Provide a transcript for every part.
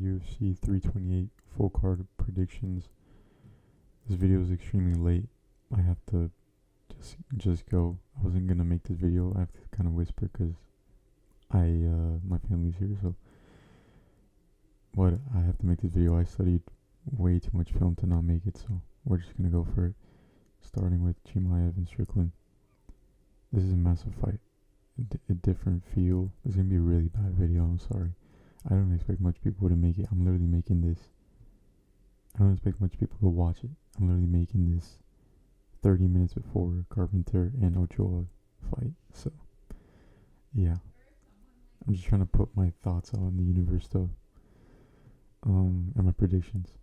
UFC 328 full card predictions. This video is extremely late. I have to just go. I wasn't gonna make this video. I have to kind of whisper because my family's here. So, but I have to make this video. I studied way too much film to not make it. So we're just gonna go for it. Starting with Chimaev and Strickland. This is a massive fight. A different feel. This is gonna be a really bad video. I'm sorry. I don't expect much people to make it. I'm literally making this. I don't expect much people to watch it. I'm literally making this 30 minutes before Carpenter and Ochoa fight. So, yeah. I'm just trying to put my thoughts out in the universe though. And my predictions.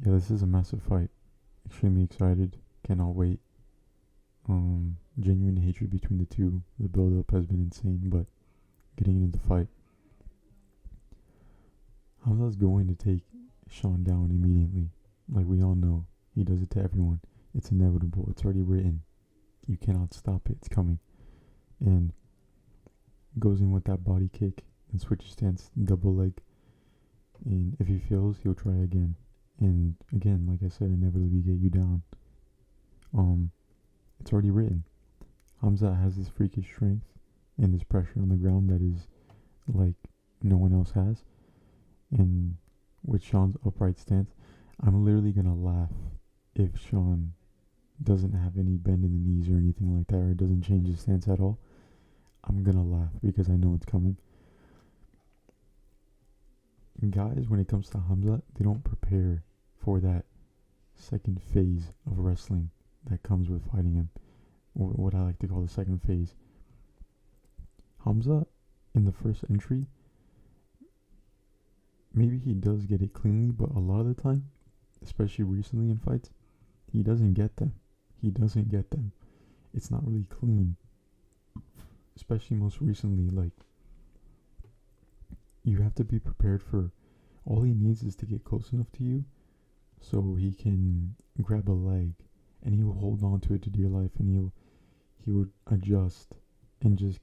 Yeah, this is a massive fight. Extremely excited. Cannot wait. Genuine hatred between the two. The build up has been insane, but getting into the fight. Khamzat's going to take Sean down immediately. Like we all know. He does it to everyone. It's inevitable. It's already written. You cannot stop it. It's coming. And goes in with that body kick and switches stance, double leg. And if he fails, he'll try again. And again, like I said, inevitably get you down. It's already written. Khamzat has this freakish strength and this pressure on the ground that is like no one else has. And with Sean's upright stance, I'm literally gonna laugh if Sean doesn't have any bend in the knees or anything like that, or doesn't change his stance at all. I'm gonna laugh because I know it's coming. Guys, when it comes to Khamzat, they don't prepare for that second phase of wrestling that comes with fighting him. What I like to call the second phase. Khamzat, in the first entry, maybe he does get it cleanly, but a lot of the time, especially recently in fights, he doesn't get them. It's not really clean. Especially most recently, like, you have to be prepared for, all he needs is to get close enough to you so he can grab a leg and he will hold on to it to dear life, and he would adjust and just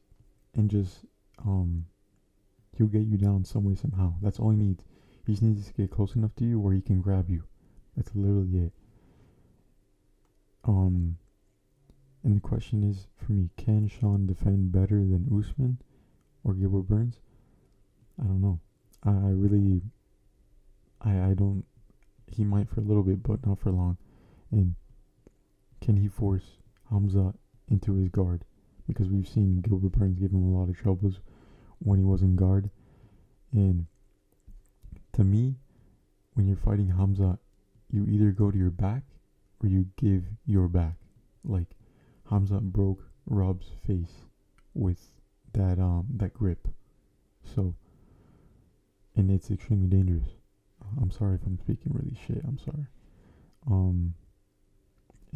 he'll get you down some way somehow. That's all he needs. He just needs to get close enough to you where he can grab you. That's literally it. And the question is, for me, can Sean defend better than Usman or Gilbert Burns? I don't know. I don't. He might for a little bit, but not for long. And can he force Khamzat into his guard? Because we've seen Gilbert Burns give him a lot of troubles when he was in guard. And to me, when you're fighting Khamzat, you either go to your back or you give your back. Like Khamzat broke Rob's face with that grip. So, and it's extremely dangerous. I'm sorry if I'm speaking really shit. I'm sorry. And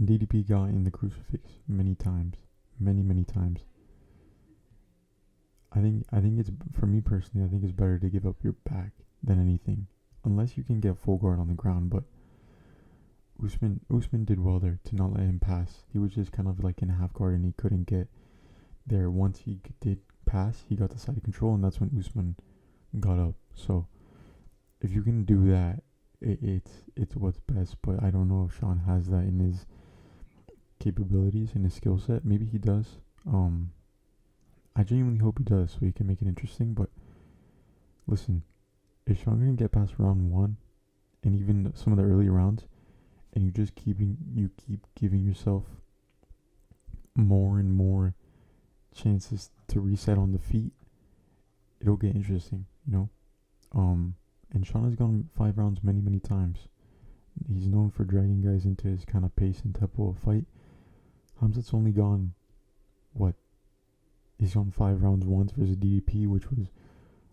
DDP got in the crucifix many times. Many times. I think it's, for me personally, I think it's better to give up your back than anything. Unless you can get full guard on the ground, but Usman did well there to not let him pass. He was just kind of like in a half guard and he couldn't get there. Once he did pass, he got the side control, and that's when Usman got up. So if you can do that, it's what's best. But I don't know if Sean has that in his capabilities, in his skill set. Maybe he does. I genuinely hope he does, so he can make it interesting. But listen, if Sean can get past round 1 and even some of the early rounds, and you keep giving yourself more and more chances to reset on the feet, it'll get interesting, you know. And Sean has gone 5 rounds many times. He's known for dragging guys into his kind of pace and tempo of fight. Khamzat's only gone, he's gone 5 rounds once versus DDP, which was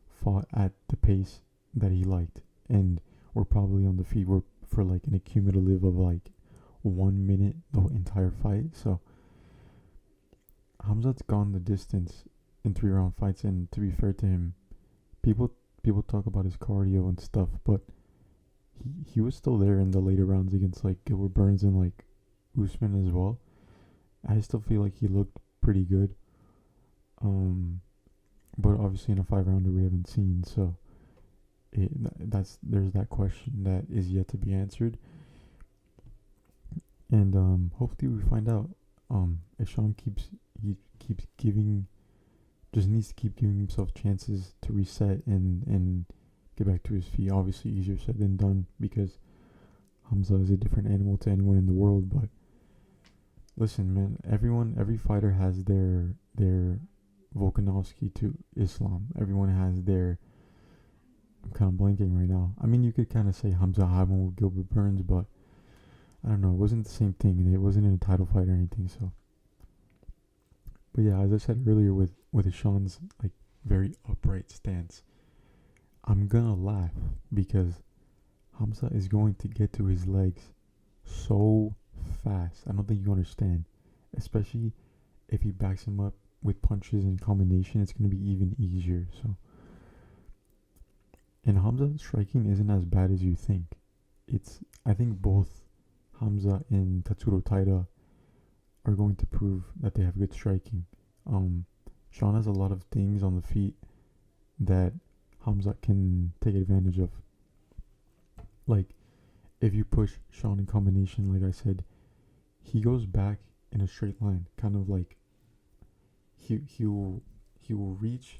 fought at the pace that he liked, and we're probably on the feet for like an accumulative of like 1 minute the entire fight. So Khamzat's gone the distance in 3-round fights, and to be fair to him, people talk about his cardio and stuff, but he was still there in the later rounds against like Gilbert Burns and like Usman as well. I still feel like he looked pretty good. But obviously in a 5-rounder we haven't seen, so there's that question that is yet to be answered, and hopefully we find out. If Sean keeps giving, just needs to keep giving himself chances to reset and get back to his feet. Obviously, easier said than done because Hamza is a different animal to anyone in the world. But listen, man, every fighter has their Volkanovski to Islam. Everyone has their. I'm kind of blanking right now. I mean, you could kind of say Hamza had one with Gilbert Burns, but I don't know. It wasn't the same thing. It wasn't in a title fight or anything. So, but yeah, as I said earlier, with Sean's like very upright stance, I'm gonna laugh because Hamza is going to get to his legs so fast. I don't think you understand, especially if he backs him up with punches and combination. It's gonna be even easier. So. And Hamza's striking isn't as bad as you think. I think both Hamza and Tatsuro Taira are going to prove that they have good striking. Sean has a lot of things on the feet that Hamza can take advantage of. Like, if you push Sean in combination, like I said, he goes back in a straight line, kind of like he will reach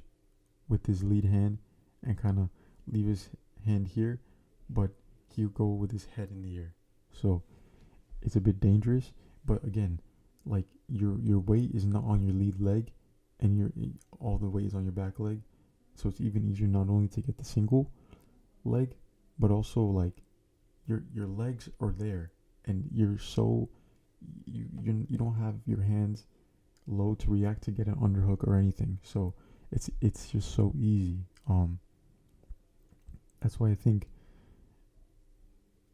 with his lead hand and kind of leave his hand here, but he'll go with his head in the air. So it's a bit dangerous, but again, like your weight is not on your lead leg, and all the weight is on your back leg. So it's even easier not only to get the single leg, but also like your legs are there, and you're so you don't have your hands low to react to get an underhook or anything. So it's just so easy. That's why I think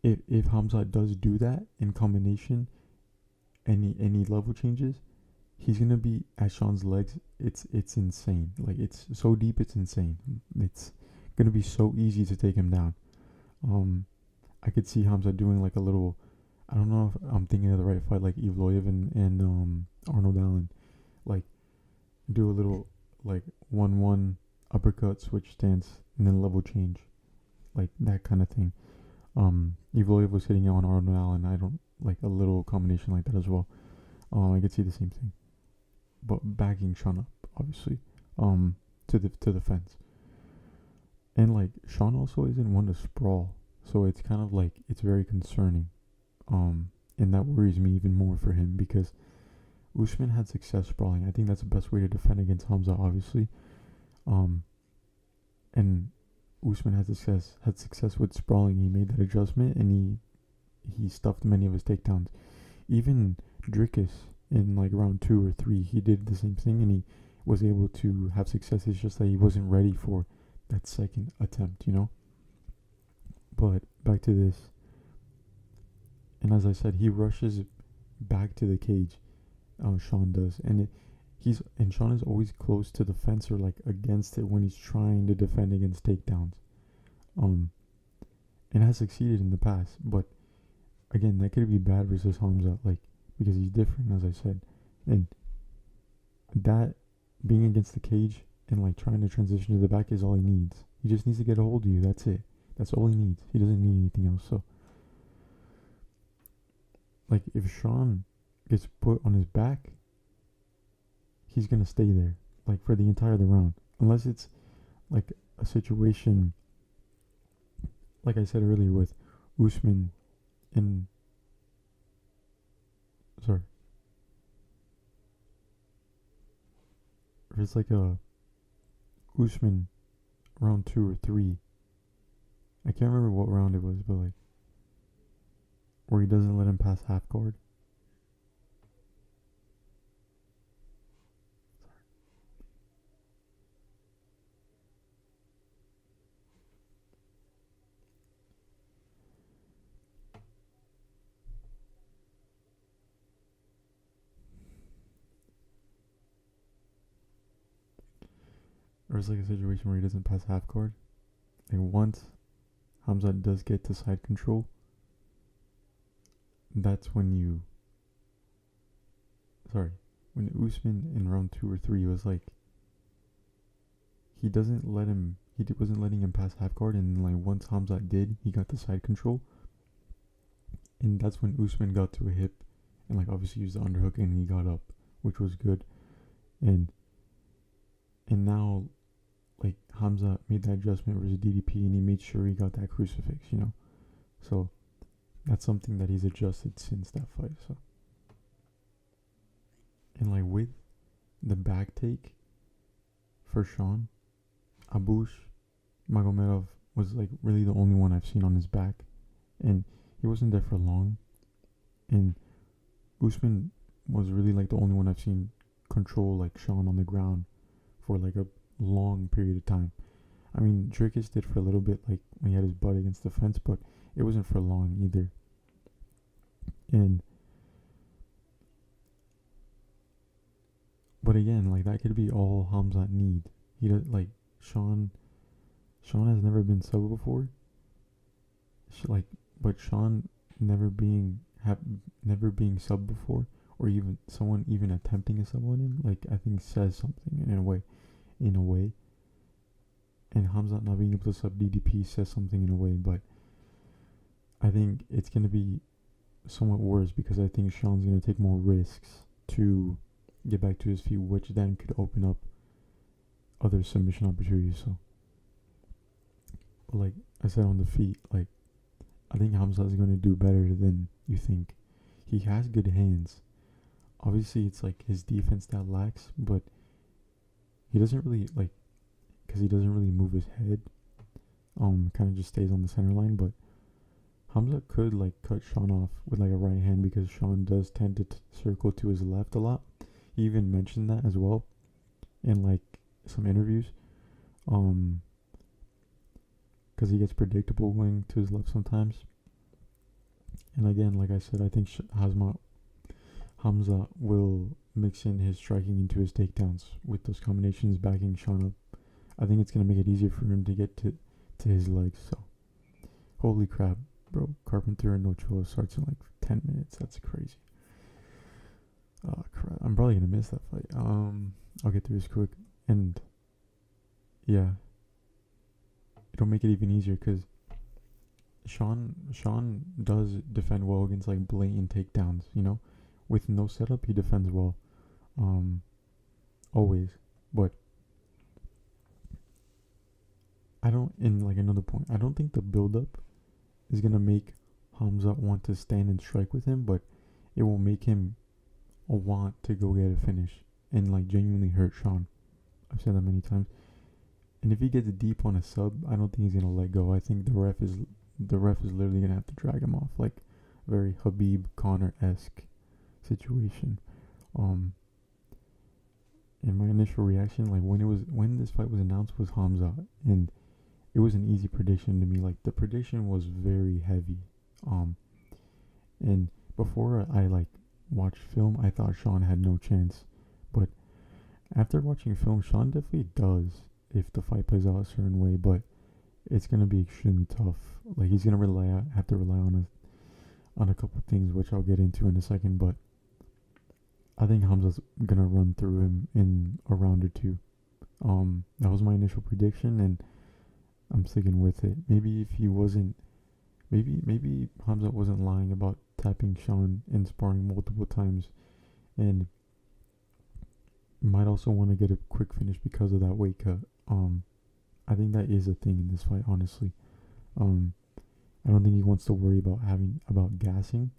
if Hamza does do that in combination, any level changes, he's gonna be at Sean's legs. It's insane. Like, it's so deep, it's insane. It's gonna be so easy to take him down. I could see Hamza doing like a little. I don't know if I'm thinking of the right fight, like Evloev and Arnold Allen, like do a little like 1-1 uppercut switch stance and then level change, like that kind of thing. Evloev was hitting on Arnold Allen. I don't like a little combination like that as well. I could see the same thing, but backing Sean up obviously, to the fence. And like Sean also isn't one to sprawl, so it's kind of like it's very concerning. And that worries me even more for him because Usman had success sprawling. I think that's the best way to defend against Hamza, obviously. And Usman had success with sprawling. He made that adjustment and he stuffed many of his takedowns. Even Dricus in like round 2 or 3, he did the same thing and he was able to have success. It's just that he wasn't ready for that second attempt, you know. But back to this. And as I said, he rushes back to the cage. Sean does, and Sean is always close to the fence or like against it when he's trying to defend against takedowns. And has succeeded in the past, but again, that could be bad versus Hamza, like because he's different, as I said, and that being against the cage and like trying to transition to the back is all he needs. He just needs to get a hold of you. That's it. That's all he needs. He doesn't need anything else. So, like, if Sean gets put on his back, he's gonna stay there like for the entire round, unless it's like a situation like I said earlier with Usman and sorry, if it's like a Usman round 2 or 3, I can't remember what round it was, but like where he doesn't let him pass half guard. Or it's like a situation where he doesn't pass half guard. And once Hamza does get to side control, that's when when Usman in round 2 or 3 was like, he doesn't let him, wasn't letting him pass half guard, and like once Khamzat did, he got the side control, and that's when Usman got to a hip, and like obviously used the underhook, and he got up, which was good, and now like Khamzat made that adjustment versus DDP, and he made sure he got that crucifix, so that's something that he's adjusted since that fight. So, and like with the back take for Sean, Abush Magomedov was like really the only one I've seen on his back, and he wasn't there for long, and Usman was really like the only one I've seen control like Sean on the ground for like a long period of time. I mean, Dricus did for a little bit, like when he had his butt against the fence, but it wasn't for long either. And but again, like that could be all Khamzat need. He does like Sean has never been sub before. But Sean never being sub before, or even someone even attempting a sub on him, like I think says something in a way. And Khamzat not being able to sub DDP says something in a way, but I think it's gonna be somewhat worse because I think Sean's gonna take more risks to get back to his feet, which then could open up other submission opportunities. So, like I said on the feet, like I think Khamzat is gonna do better than you think. He has good hands. Obviously, it's like his defense that lacks, but he doesn't really because he doesn't really move his head. Kind of just stays on the center line, but Khamzat could like cut Sean off with like a right hand because Sean does tend to circle to his left a lot. He even mentioned that as well in like some interviews, because he gets predictable going to his left sometimes. And again, like I said, I think Khamzat will mix in his striking into his takedowns with those combinations, backing Sean up. I think it's gonna make it easier for him to get to his legs. So, holy crap, bro! Carpenter and Ochoa starts in like 10 minutes. That's crazy. Oh crap! I'm probably gonna miss that fight. I'll get through this quick, and yeah, it'll make it even easier because Sean does defend well against like blatant takedowns. With no setup, he defends well. Always, but another point, I don't think the build-up is gonna make Khamzat want to stand and strike with him, but it will make him want to go get a finish and like genuinely hurt Sean. I've said that many times. And if he gets deep on a sub, I don't think he's gonna let go. I think the ref is literally gonna have to drag him off, like very Habib Connor-esque situation. And my initial reaction, like when this fight was announced, was Khamzat, and it was an easy prediction to me. Like the prediction was very heavy. And before I like watched film, I thought Sean had no chance, but after watching film, Sean definitely does if the fight plays out a certain way. But it's gonna be extremely tough. Like he's gonna have to rely on a couple things, which I'll get into in a second. But I think Khamzat's gonna run through him in a round or two. That was my initial prediction, and I'm sticking with it. Maybe if he wasn't, maybe Khamzat wasn't lying about tapping Sean and sparring multiple times, and might also want to get a quick finish because of that weight cut. I think that is a thing in this fight, honestly. I don't think he wants to worry about gassing,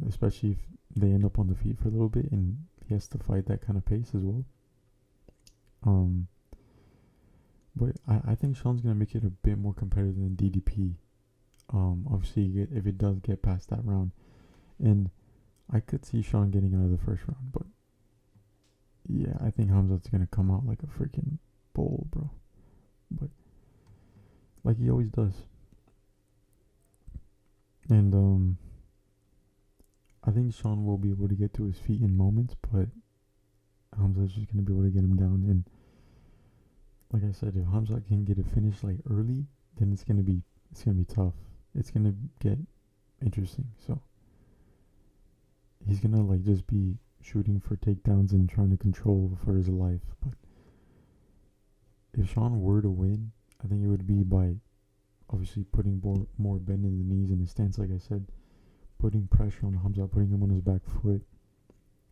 especially if they end up on the feet for a little bit and he has to fight that kind of pace as well. But I think Sean's gonna make it a bit more competitive than DDP. Obviously, if it does get past that round, and I could see Sean getting out of the first round, but yeah, I think Khamzat's gonna come out like a freaking bull, bro. But like he always does. And I think Sean will be able to get to his feet in moments, but Khamzat's just gonna be able to get him down. And like I said, if Khamzat can get a finish like early, then it's gonna be tough. It's gonna get interesting. So he's gonna like just be shooting for takedowns and trying to control for his life. But if Sean were to win, I think it would be by obviously putting more bend in the knees in his stance, like I said, putting pressure on Khamzat, putting him on his back foot,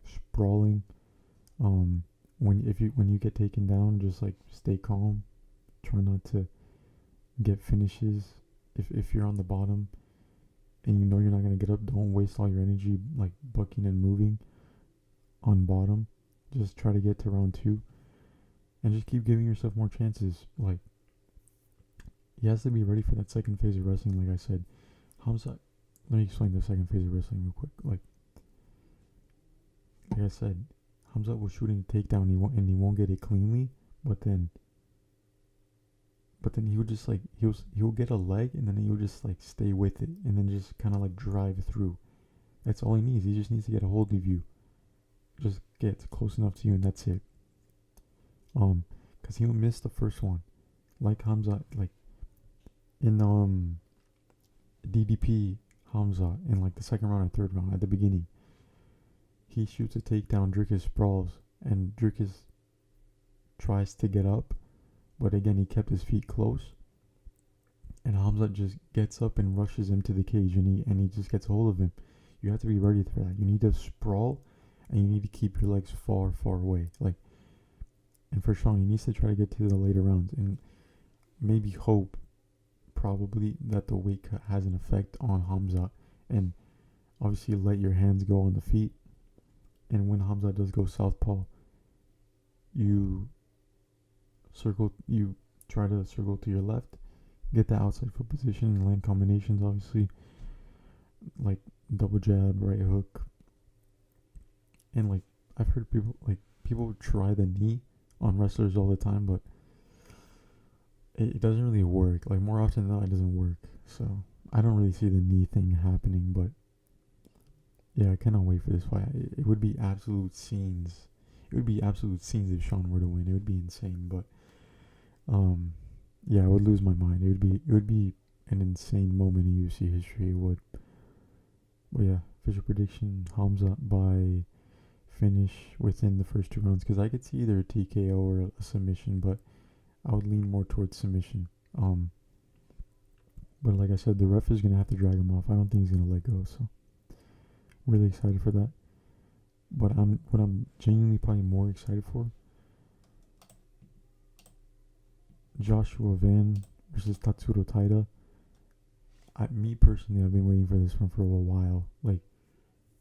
sprawling. Um, when you get taken down, just like stay calm, try not to get finishes. If you're on the bottom and you know you're not gonna get up, don't waste all your energy like bucking and moving on bottom. Just try to get to round 2 and just keep giving yourself more chances. Like, he has to be ready for that second phase of wrestling. Like I said, Khamzat. Let me explain the second phase of wrestling real quick. Like I said, Khamzat was shooting a takedown and he won't get it cleanly, but then he would just like he'll get a leg and then he'll just like stay with it and then just kind of like drive through. That's all he needs. He just needs to get a hold of you. Just get close enough to you and that's it. Cause he'll miss the first one, like Khamzat, like in DDP Khamzat in like the second round or third round at the beginning. He shoots a takedown, Dricus sprawls, and Dricus tries to get up, but again he kept his feet close. And Khamzat just gets up and rushes him to the cage, and he just gets a hold of him. You have to be ready for that. You need to sprawl, and you need to keep your legs far, far away. And for Sean, he needs to try to get to the later rounds, and maybe hope, probably, that the weight cut has an effect on Khamzat, and obviously let your hands go on the feet. And when Khamzat does go southpaw, you try to circle to your left, get the outside foot position and land combinations, obviously, like double jab, right hook. And like, I've heard people try the knee on wrestlers all the time, but it doesn't really work. Like, more often than not, it doesn't work. So I don't really see the knee thing happening, but yeah, I cannot wait for this fight. It would be absolute scenes. It would be absolute scenes if Sean were to win. It would be insane, but yeah, I would lose my mind. It would be an insane moment in UFC history. It would. But yeah, official prediction: Khamzat by finish within the first 2 rounds. Because I could see either a TKO or a submission, but I would lean more towards submission. But like I said, the ref is gonna have to drag him off. I don't think he's gonna let go. So really excited for that. But what I'm genuinely probably more excited for, Joshua Van versus Tatsuro Taira. Me personally, I've been waiting for this one for a while. Like,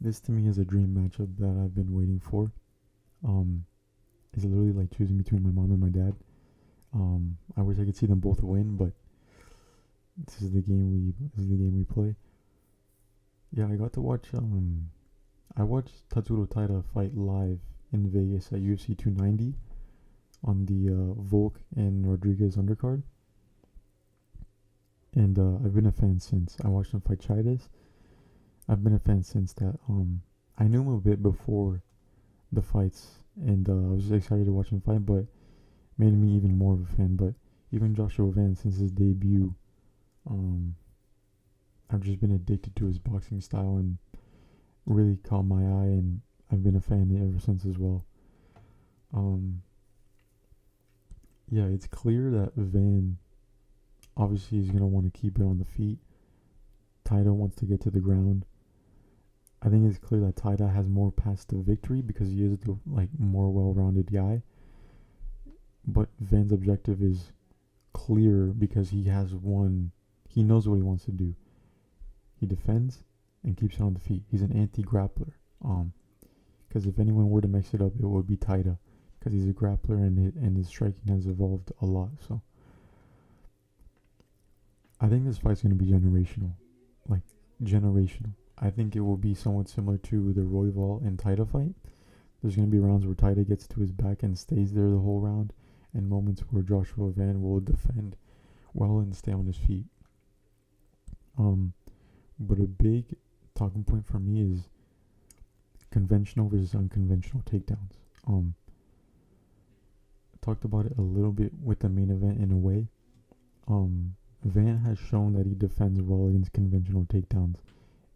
this to me is a dream matchup that I've been waiting for. It's literally like choosing between my mom and my dad. I wish I could see them both win, but this is the game we play. Yeah, I got to watch I watched Tatsuro Taira fight live in Vegas at UFC 290 on the Volk and Rodriguez undercard. And I've been a fan since. I watched him fight Chaides. I've been a fan since that. I knew him a bit before the fights, and I was excited to watch him fight, but made me even more of a fan. But even Joshua Van, since his debut, I've just been addicted to his boxing style and really caught my eye, and I've been a fan ever since as well. Yeah, it's clear that Van obviously is going to want to keep it on the feet. Taira wants to get to the ground. I think it's clear that Taira has more paths to victory because he is the more well-rounded guy. But Van's objective is clear because he knows what he wants to do. He defends and keeps it on the feet. He's an anti-grappler. Because if anyone were to mix it up, it would be Taira, because he's a grappler and his striking has evolved a lot. So I think this fight's going to be generational. Generational. I think it will be somewhat similar to the Royval and Taira fight. There's going to be rounds where Taira gets to his back and stays there the whole round, and moments where Joshua Van will defend well and stay on his feet. But a big talking point for me is conventional versus unconventional takedowns. I talked about it a little bit with the main event in a way. Van has shown that he defends well against conventional takedowns.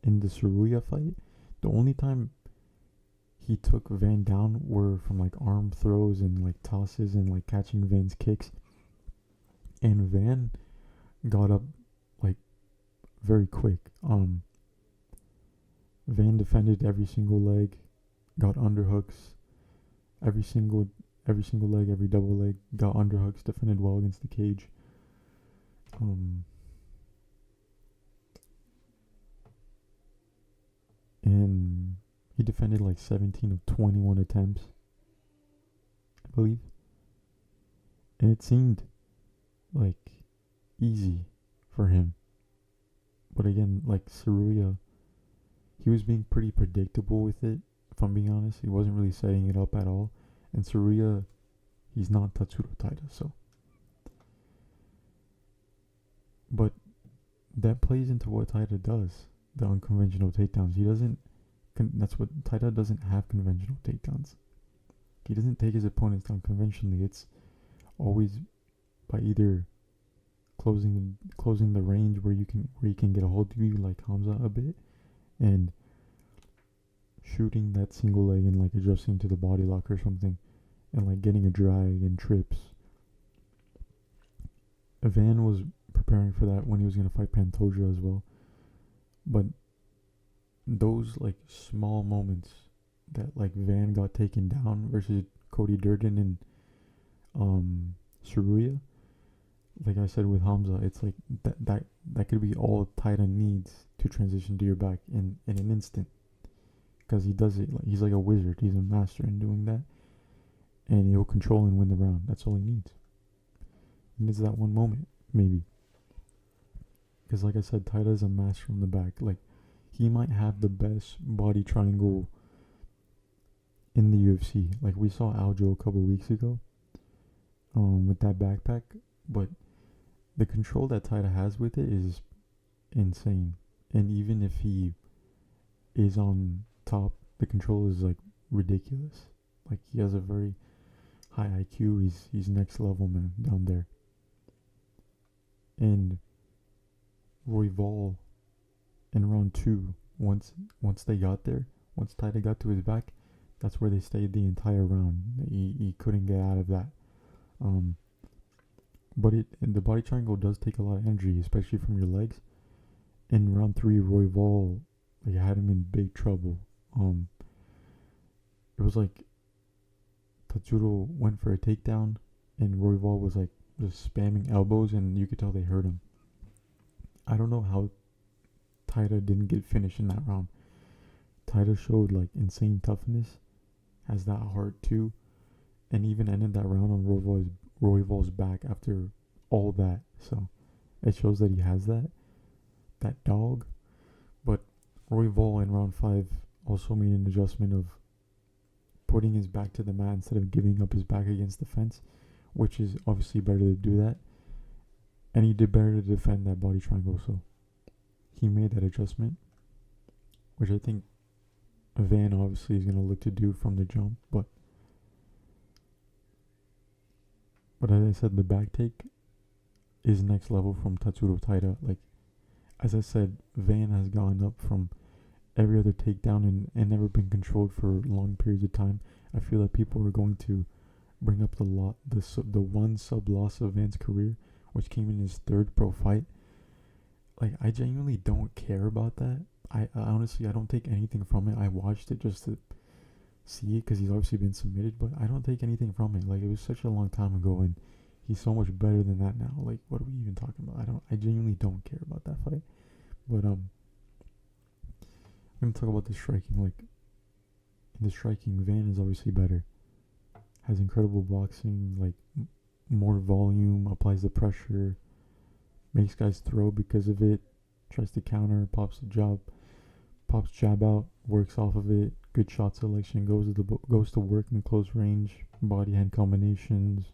In the Saruya fight, the only time he took Van down were from arm throws and tosses and catching Van's kicks. and Van got up like very quick. Van defended every single leg, got underhooks, every single every single leg, every double leg, got underhooks, defended well against the cage. Um, and he defended like 17 of 21 attempts, I believe. And it seemed like easy for him. But again, like Saruya, he was being pretty predictable with it, if I'm being honest. He wasn't really setting it up at all. And Saruya, he's not Tatsuro Taira, so. But that plays into what Taira does, the unconventional takedowns. He doesn't, that's what, Taira doesn't have conventional takedowns. He doesn't take his opponents down conventionally. It's always by either closing the range where he can get a hold of you like Khamzat a bit, and shooting that single leg and like adjusting to the body lock or something, and like getting a drag and trips. Van was preparing for that when he was gonna fight Pantoja as well, but those like small moments that like Van got taken down versus Cody Durden and Saruya, like I said with Hamza, it's like that could be all Taira needs to transition to your back in an instant, because he does it like he's like a wizard. He's a master in doing that, and he'll control and win the round. That's all he needs. He needs that one moment, maybe. Because like I said, Taira is a master from the back. Like, he might have the best body triangle in the UFC. Like, we saw Aljo a couple weeks ago, with that backpack, but the control that Taira has with it is insane. And even if he is on top, the control is like ridiculous. Like, he has a very high IQ. He's next level, man, down there. And Royval in round 2, once they got there, once Taira got to his back, that's where they stayed the entire round. He couldn't get out of that. But the body triangle does take a lot of energy, especially from your legs. In round 3, Royval like had him in big trouble. It was like Tatsuro went for a takedown, and Royval was like just spamming elbows, and you could tell they hurt him. I don't know how Taira didn't get finished in that round. Taira showed like insane toughness, has that heart too, and even ended that round on Royval's back after all that. So it shows that he has that dog. But Royval in round 5 also made an adjustment of putting his back to the mat instead of giving up his back against the fence, which is obviously better to do that. And he did better to defend that body triangle, so he made that adjustment, which I think Van obviously is going to look to do from the jump. But as I said, the back take is next level from Tatsuro Taira. Like, as I said, Van has gone up from every other takedown and never been controlled for long periods of time. I feel that people are going to bring up the one sub loss of Van's career, which came in his 3rd pro fight. Like, I genuinely don't care about that. I honestly, I don't take anything from it. I watched it just to see it because he's obviously been submitted, but I don't take anything from it. Like, it was such a long time ago, and he's so much better than that now. Like, what are we even talking about? I genuinely don't care about that fight. But I'm gonna talk about the striking. Like, in the striking, Van is obviously better. Has incredible boxing, like more volume, applies the pressure, makes guys throw because of it, tries to counter, pops jab out, works off of it, good shot selection, goes to work in close range, body hand combinations.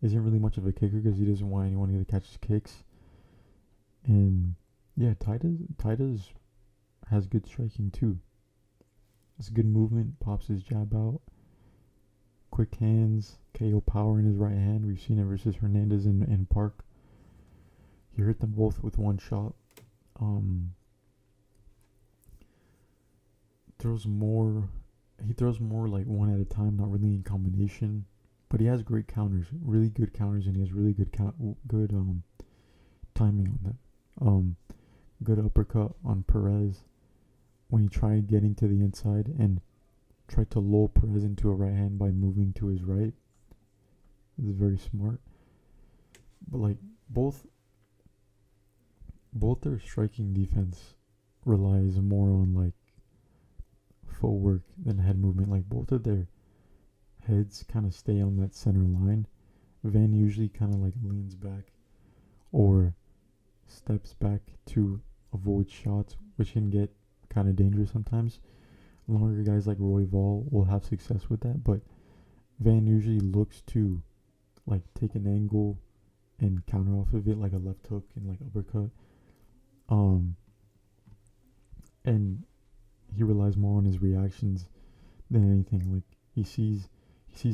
Isn't really much of a kicker because he doesn't want anyone to catch his kicks. And yeah, Taira's has good striking too. It's good movement, pops his jab out, quick hands, KO power in his right hand. We've seen it versus Hernandez and Park. He hurt them both with one shot. He throws more like one at a time, not really in combination. But he has great counters, really good counters, and he has really good timing on them. Good uppercut on Perez when he tried getting to the inside and tried to lull Perez into a right hand by moving to his right. This is very smart. But like both their striking defense relies more on like footwork than head movement. Like both of their heads kind of stay on that center line. Van usually kind of like leans back or steps back to avoid shots, which can get kind of dangerous sometimes. Longer guys like Royval will have success with that, but Van usually looks to like take an angle and counter off of it, like a left hook and like uppercut. And he relies more on his reactions than anything. Like he sees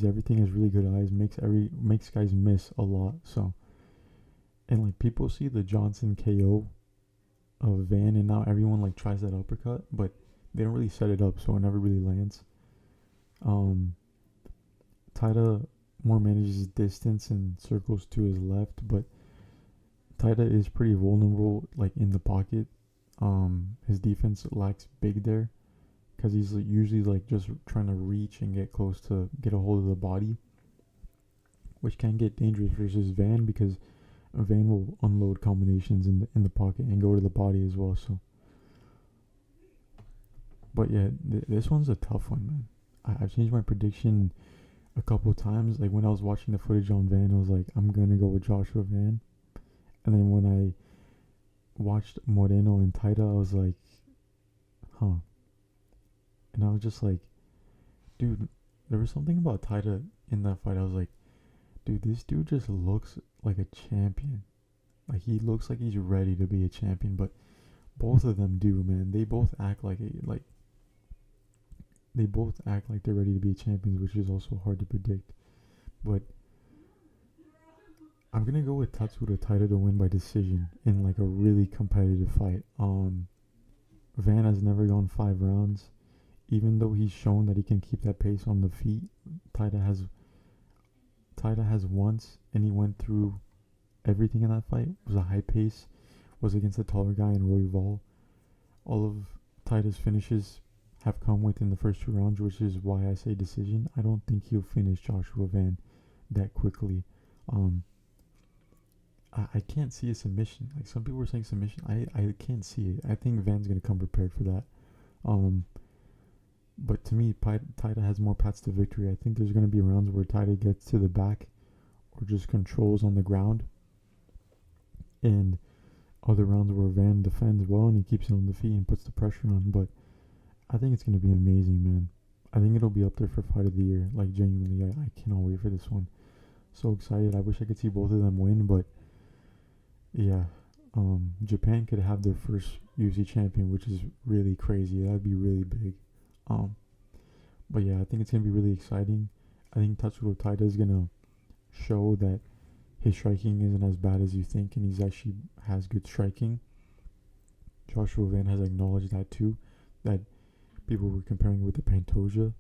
everything, has really good eyes, makes guys miss a lot. So, and like people see the Johnson KO of Van, and now everyone like tries that uppercut, but they don't really set it up, so it never really lands. Taira more manages distance and circles to his left, but Taira is pretty vulnerable, like in the pocket. His defense lacks big there, because he's like, usually like just trying to reach and get close to get a hold of the body, which can get dangerous versus Van, because Van will unload combinations in the pocket and go to the body as well. So, but yeah, this one's a tough one, man. I've changed my prediction a couple times. Like when I was watching the footage on Van, I was like, I'm gonna go with Joshua Van. And then when I watched Moreno and Taira, I was like, huh. And I was just like, dude, there was something about Taira in that fight. I was like, dude, this dude just looks like a champion. Like he looks like he's ready to be a champion. But both of them do, man. They both act like they're ready to be champions, which is also hard to predict. But I'm gonna go with Tatsuda Taira to win by decision in like a really competitive fight. Van has never gone 5 rounds, even though he's shown that he can keep that pace on the feet. Taira has once, and he went through everything in that fight. It was a high pace, was against a taller guy in Royval. All of Taira's finishes have come within the first 2 rounds, which is why I say decision. I don't think he'll finish Joshua Van that quickly. I can't see a submission. Like some people were saying submission. I can't see it. I think Van's gonna come prepared for that. But to me, Taira has more paths to victory. I think there's gonna be rounds where Taira gets to the back or just controls on the ground, and other rounds where Van defends well and he keeps it on the feet and puts the pressure on. But I think it's gonna be amazing, man. I think it'll be up there for fight of the year. Like genuinely, I cannot wait for this one. So excited. I wish I could see both of them win, but yeah, Japan could have their first UFC champion, which is really crazy. That'd be really big. But yeah, I think it's gonna be really exciting. I think Tatsuro Taira is gonna show that his striking isn't as bad as you think, and he's actually has good striking. Joshua Van has acknowledged that too, that people were comparing with the Pantoja,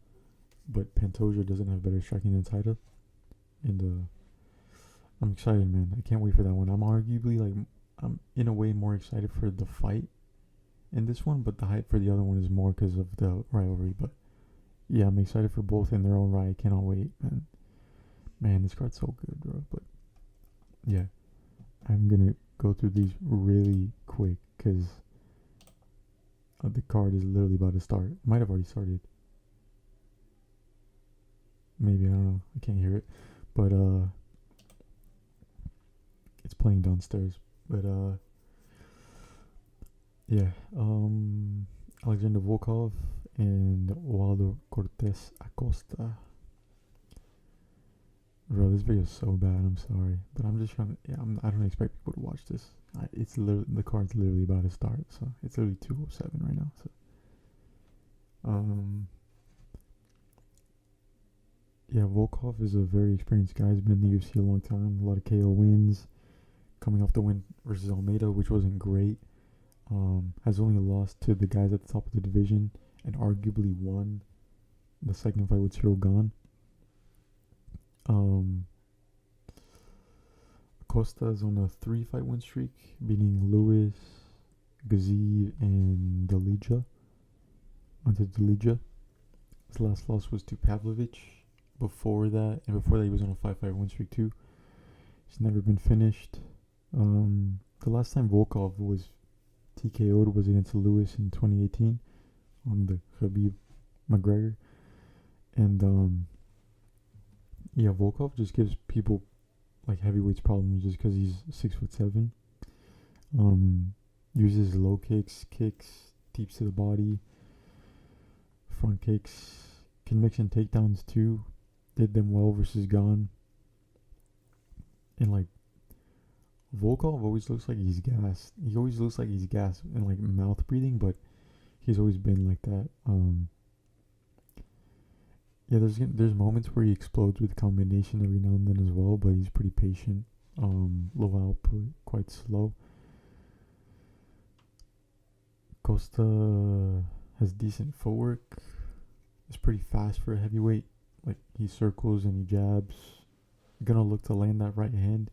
but Pantoja doesn't have better striking than Taira. And I'm excited, man. I can't wait for that one. I'm in a way more excited for the fight in this one, but the hype for the other one is more because of the rivalry. But yeah, I'm excited for both in their own right. I cannot wait, man. Man, this card's so good, bro. But yeah, I'm gonna go through these really quick because the card is literally about to start. Might have already started. Maybe, I don't know. I can't hear it. But it's playing downstairs. But yeah, Alexander Volkov and Waldo Cortez Acosta. Bro, this video is so bad. I'm sorry, but I'm just trying to. Yeah, I don't expect people to watch this. It's literally, the card's literally about to start, so it's literally 2:07 right now. So, yeah, Volkov is a very experienced guy. He's been in the UFC a long time. A lot of KO wins. Coming off the win versus Almeida, which wasn't great. Has only lost to the guys at the top of the division, and arguably won the second fight with Cyril Gane. Um, Costa's on a 3 fight win streak, beating Lewis, Gaziv, and Delija. Onto Delija. His last loss was to Pavlovich. Before that, he was on a 5 fight win streak too. He's never been finished. The last time Volkov was TKO'd was against Lewis in 2018 on the Khabib McGregor. And yeah, Volkov just gives people like heavyweights problems just because he's 6'7". Uses low kicks, deeps to the body, front kicks, can mix in takedowns too. Did them well versus Gane. And like Volkov always looks like he's gassed. He always looks like he's gassed and like mouth breathing, but he's always been like that. Yeah, there's moments where he explodes with combination every now and then as well, but he's pretty patient. Low output, quite slow. Costa has decent footwork. It's pretty fast for a heavyweight. Like he circles and he jabs. Gonna look to land that right hand.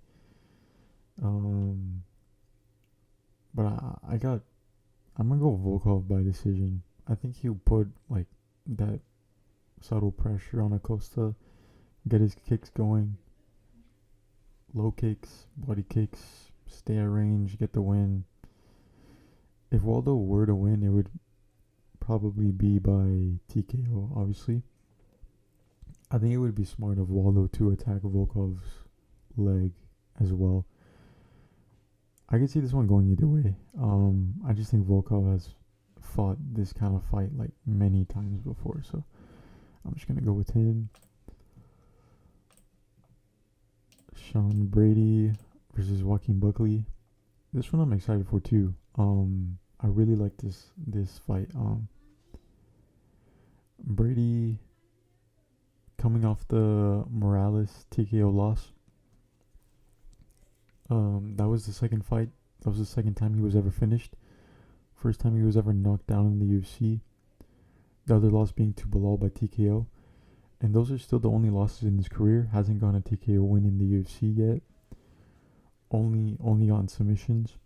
But I'm gonna go Volkov by decision. I think he'll put like that subtle pressure on Acosta, get his kicks going, low kicks, body kicks, stay at range, get the win. If Waldo were to win, it would probably be by TKO, obviously. I think it would be smart of Waldo to attack Volkov's leg as well. I could see this one going either way. I just think Volkov has fought this kind of fight like many times before, so I'm just gonna go with him. Sean Brady versus Joaquin Buckley. This one I'm excited for too. I really like this fight. Brady coming off the Morales TKO loss. That was the second fight. That was the second time he was ever finished. First time he was ever knocked down in the UFC. The other loss being to Bilal by TKO. And those are still the only losses in his career. Hasn't gone a TKO win in the UFC yet. Only on submissions.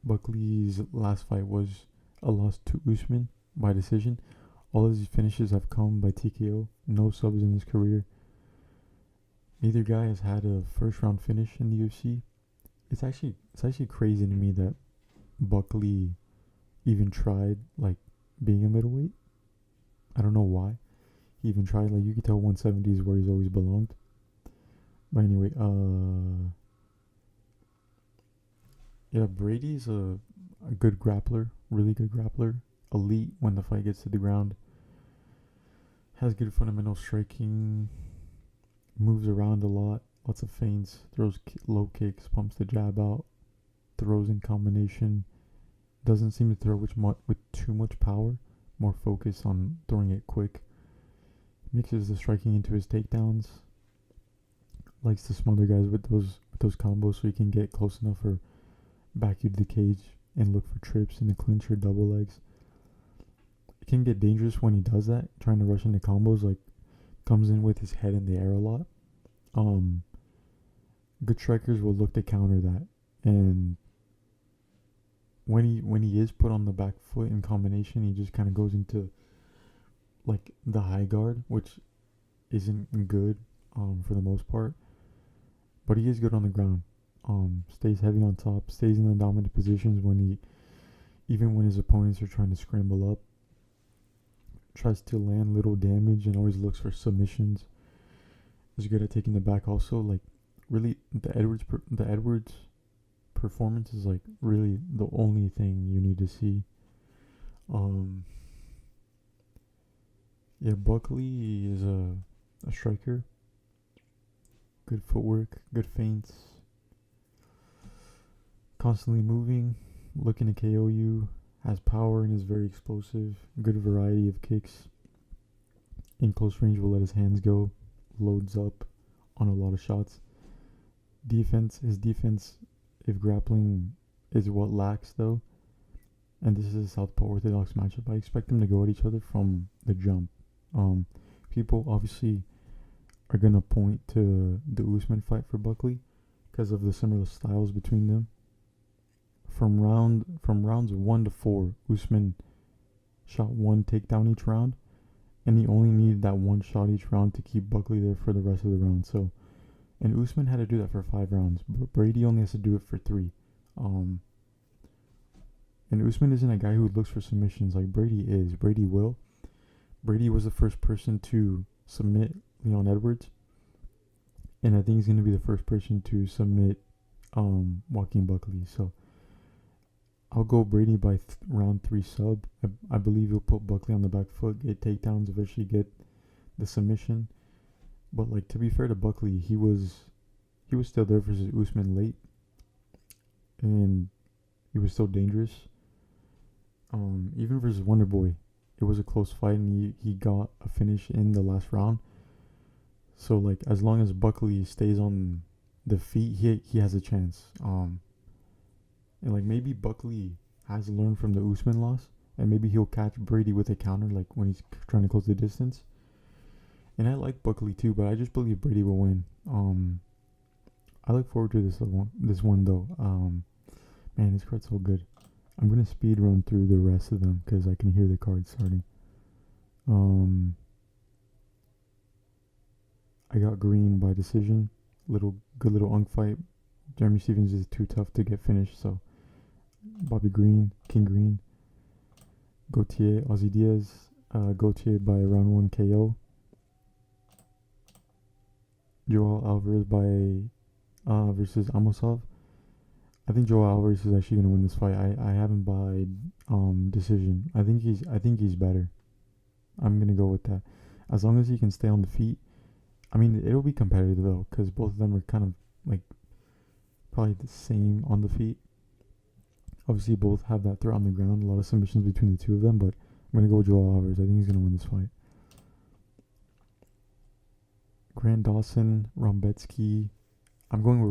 Buckley's last fight was a loss to Usman by decision. All of his finishes have come by TKO. No subs in his career. Neither guy has had a first round finish in the UFC. It's actually crazy to me that Buckley even tried like being a middleweight. I don't know why. He even tried, like you could tell 170 is where he's always belonged. But anyway, yeah, Brady's a good grappler, really good grappler. Elite when the fight gets to the ground. Has good fundamental striking. Moves around a lot. Lots of feints. Throws low kicks. Pumps the jab out. Throws in combination. Doesn't seem to throw with too much power. More focus on throwing it quick. Mixes the striking into his takedowns. Likes to smother guys with those combos so he can get close enough or back you to the cage and look for trips in the clinch or double legs. It can get dangerous when he does that, trying to rush into combos, like comes in with his head in the air a lot. Good strikers will look to counter that, and when he is put on the back foot in combination, he just kind of goes into like the high guard, which isn't good for the most part, but he is good on the ground. Stays heavy on top, stays in the dominant positions even when his opponents are trying to scramble up. Tries to land little damage and always looks for submissions. Is good at taking the back also. Like really, the Edwards performance is like really the only thing you need to see. Yeah, Buckley is a striker. Good footwork, good feints. Constantly moving, looking to KO you. Has power and is very explosive. Good variety of kicks. In close range will let his hands go. Loads up on a lot of shots. His defense, if grappling is what lacks though, and this is a Southpaw Orthodox matchup, I expect them to go at each other from the jump. People obviously are gonna point to the Usman fight for Buckley because of the similar styles between them. From rounds 1 to 4, Usman shot one takedown each round, and he only needed that one shot each round to keep Buckley there for the rest of the round. So, and Usman had to do that for 5 rounds, but Brady only has to do it for 3. And Usman isn't a guy who looks for submissions like Brady is. Brady will. Brady was the first person to submit Leon Edwards, and I think he's going to be the first person to submit Joaquin Buckley. So I'll go Brady by round 3 sub. I believe he'll put Buckley on the back foot, get takedowns, eventually get the submission. But like, to be fair to Buckley, he was still there versus Usman late, and he was still dangerous. Even versus Wonderboy, it was a close fight, and he got a finish in the last round. So like, as long as Buckley stays on the feet, he has a chance. And like, maybe Buckley has learned from the Usman loss, and maybe he'll catch Brady with a counter, like when he's trying to close the distance. And I like Buckley too, but I just believe Brady will win. I look forward to this one though. Man, this card's so good. I'm gonna speed run through the rest of them because I can hear the cards starting. I got Green by decision. Good little unk fight. Jeremy Stevens is too tough to get finished, so Bobby Green, King Green. Gautier, Ozzy Diaz. Gautier by round 1 KO. Joel Alvarez by versus Amosov. I think Joel Alvarez is actually gonna win this fight. I have him by decision. I think he's better. I'm gonna go with that. As long as he can stay on the feet. I mean, it'll be competitive though, because both of them are kind of like probably the same on the feet. Obviously, both have that threat on the ground. A lot of submissions between the two of them, but I'm gonna go with Joel Alvarez. I think he's gonna win this fight. Grant Dawson, Rombetsky. I'm going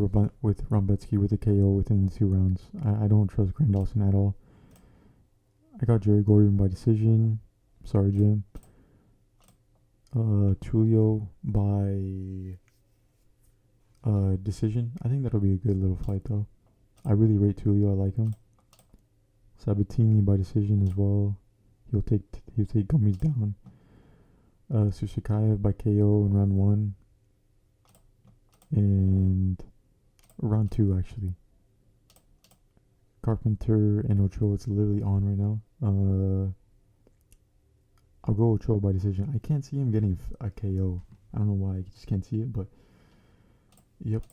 with Rombetsky with a KO within the 2 rounds. I don't trust Grant Dawson at all. I got Jerry Gordon by decision. Sorry, Jim. Tulio by decision. I think that'll be a good little fight though. I really rate Tulio. I like him. Sabatini by decision as well. He'll take Gummies down. Susakayev by KO in round 1. And round 2 actually. Carpenter and Ochoa, it's literally on right now. I'll go Ochoa by decision. I can't see him getting a KO. I don't know why, I just can't see it, but yep.